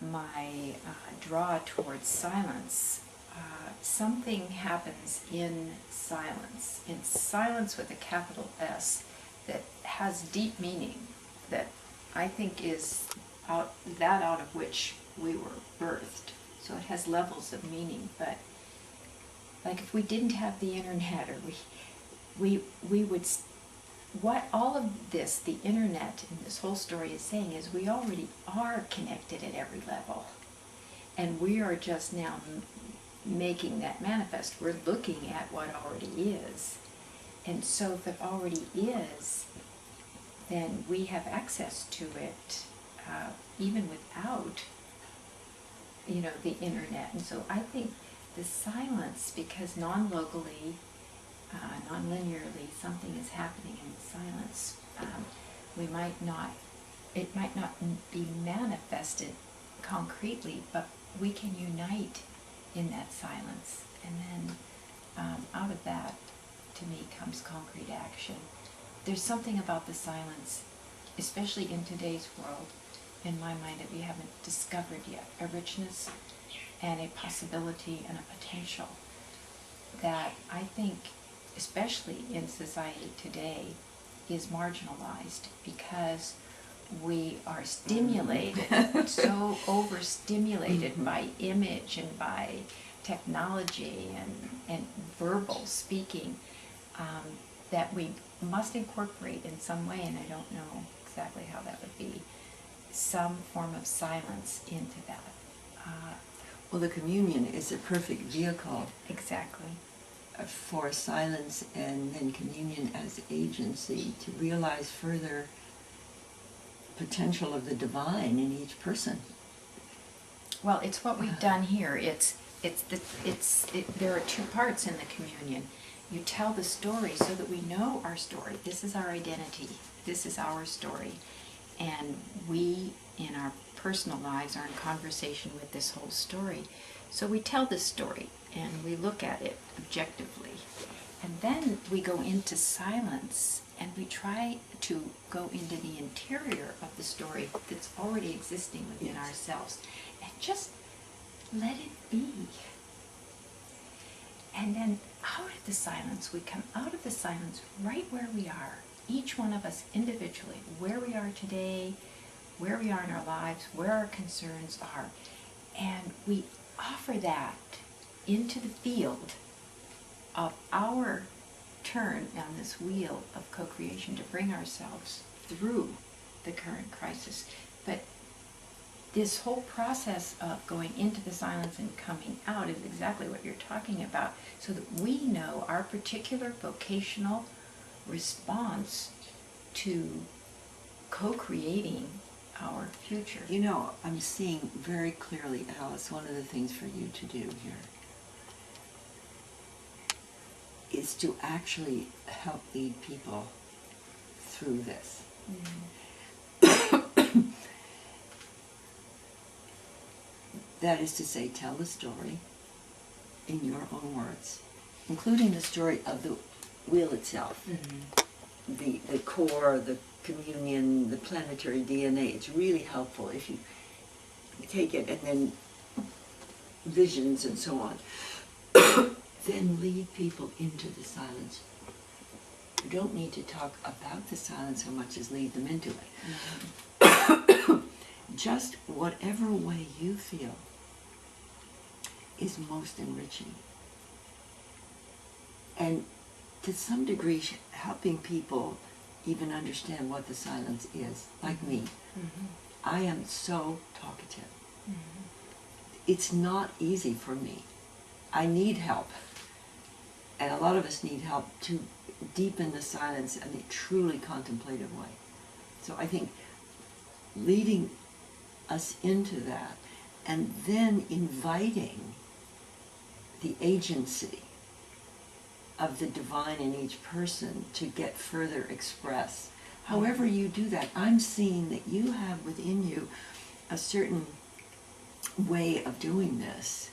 my draw towards silence, something happens in silence with a capital S, that has deep meaning, that I think is out of which we were birthed. So it has levels of meaning, but like if we didn't have the internet, or we would, what all of this, the internet and this whole story is saying is we already are connected at every level. And we are just now making that manifest. We're looking at what already is. And so if it already is, then we have access to it even without, the internet. And so I think the silence, because non-locally, non-linearly, something is happening in the silence. It might not be manifested concretely, but we can unite in that silence. And then out of that, to me, comes concrete action. There's something about the silence, especially in today's world, in my mind, that we haven't discovered yet. A richness and a possibility and a potential that I think, especially in society today, is marginalized because we are stimulated, so overstimulated by image and by technology and verbal speaking, that we must incorporate in some way, and I don't know exactly how that would be, some form of silence into that. Well, the communion is a perfect vehicle. Exactly. For silence, and then communion as agency to realize further potential of the divine in each person. Well, it's what we've done here. There are two parts in the communion. You tell the story so that we know our story. This is our identity. This is our story. And we, in our personal lives, are in conversation with this whole story. So we tell this story, and we look at it objectively. And then we go into silence, and we try to go into the interior of the story that's already existing within ourselves, and just let it be. And then out of the silence, we come out of the silence right where we are, each one of us individually, where we are today, where we are in our lives, where our concerns are, and we offer that into the field of our turn on this wheel of co-creation to bring ourselves through the current crisis. But this whole process of going into the silence and coming out is exactly what you're talking about, so that we know our particular vocational response to co-creating our future. I'm seeing very clearly, Alice, one of the things for you to do here is to actually help lead people through this. Mm-hmm. That is to say, tell the story in your own words, including the story of the wheel itself. Mm-hmm. The core, the communion, the planetary DNA. It's really helpful if you take it, and then visions and so on. Then lead people into the silence. You don't need to talk about the silence so much as lead them into it. Mm-hmm. Just whatever way you feel is most enriching. And to some degree, helping people even understand what the silence is, like me. Mm-hmm. I am so talkative. Mm-hmm. It's not easy for me. I need help. And a lot of us need help to deepen the silence in a truly contemplative way. So I think leading us into that, and then inviting the agency of the divine in each person to get further expressed. However you do that, I'm seeing that you have within you a certain way of doing this.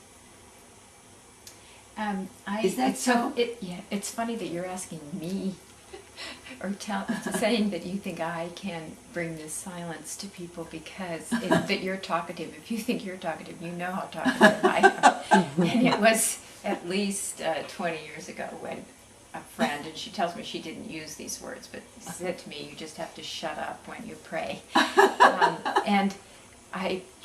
Is that so? It's funny that you're asking me or saying that you think I can bring this silence to people because that you're talkative. If you think you're talkative, you know how talkative I am. And it was at least 20 years ago when a friend, and she tells me she didn't use these words, but said to me, "You just have to shut up when you pray." And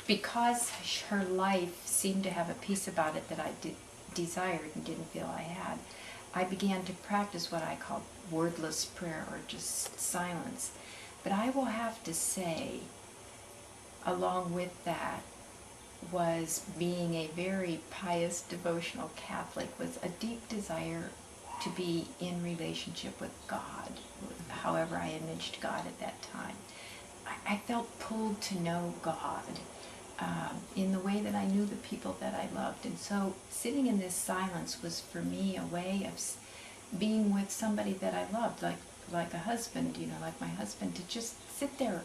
because her life seemed to have a piece about it that I desired and didn't feel I had, I began to practice what I call wordless prayer, or just silence. But I will have to say, along with that, was being a very pious, devotional Catholic, was a deep desire to be in relationship with God, however I imaged God at that time. I felt pulled to know God in the way that I knew the people that I loved. And so sitting in this silence was for me a way of being with somebody that I loved, like a husband, like my husband, to just sit there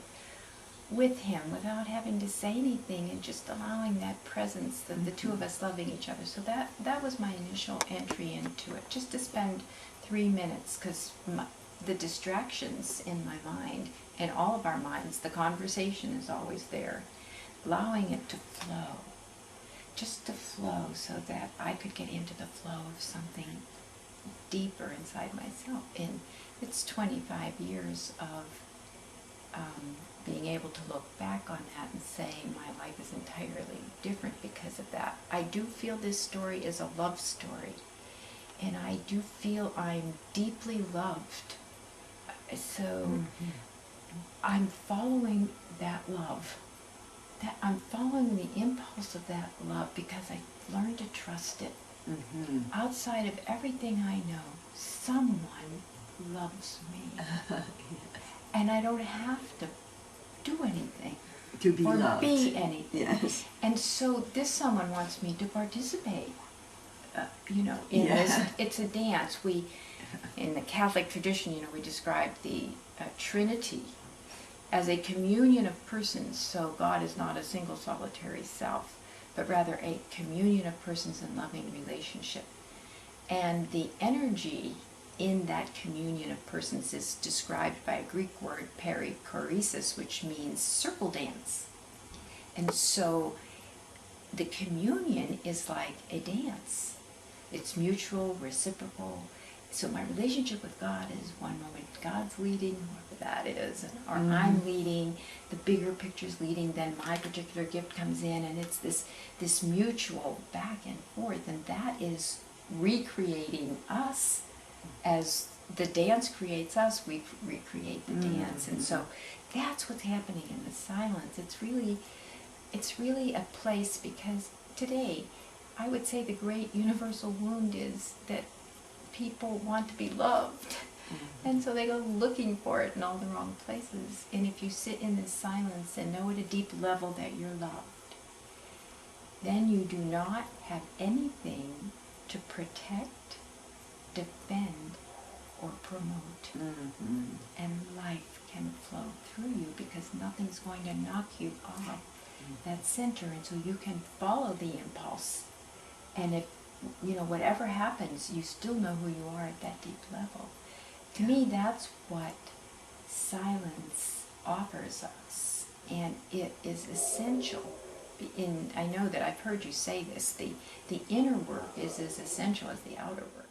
with him without having to say anything, and just allowing that presence, the two of us loving each other. So that was my initial entry into it, just to spend 3 minutes, because the distractions in my mind, and all of our minds, the conversation is always there, allowing it to flow, just to flow, so that I could get into the flow of something deeper inside myself. And it's 25 years of being able to look back on that and say my life is entirely different because of that. I do feel this story is a love story, and I do feel I'm deeply loved. So I'm following that love. I'm following the impulse of that love because I learned to trust it. Outside of everything I know, someone loves me. And I don't have to do anything To be or loved. be anything. Yes. And so this someone wants me to participate. In Yeah. this. It's a dance. In the Catholic tradition, we describe the Trinity as a communion of persons. So God is not a single solitary self, but rather a communion of persons in loving relationship. And the energy in that communion of persons is described by a Greek word, perichoresis, which means circle dance. And so the communion is like a dance. It's mutual, reciprocal. So my relationship with God is one moment God's leading, whoever that is, or I'm leading, the bigger picture's leading, then my particular gift comes in, and it's this mutual back and forth, and that is recreating us. As the dance creates us, we recreate the dance. And so that's what's happening in the silence. It's really a place, because today I would say the great universal wound is that people want to be loved. And so they go looking for it in all the wrong places. And if you sit in this silence and know at a deep level that you're loved, then you do not have anything to protect, defend, or promote. And life can flow through you, because nothing's going to knock you off that center. And so you can follow the impulse. And if, whatever happens, you still know who you are at that deep level. To me, that's what silence offers us. And it is essential. I know that I've heard you say this, the inner work is as essential as the outer work.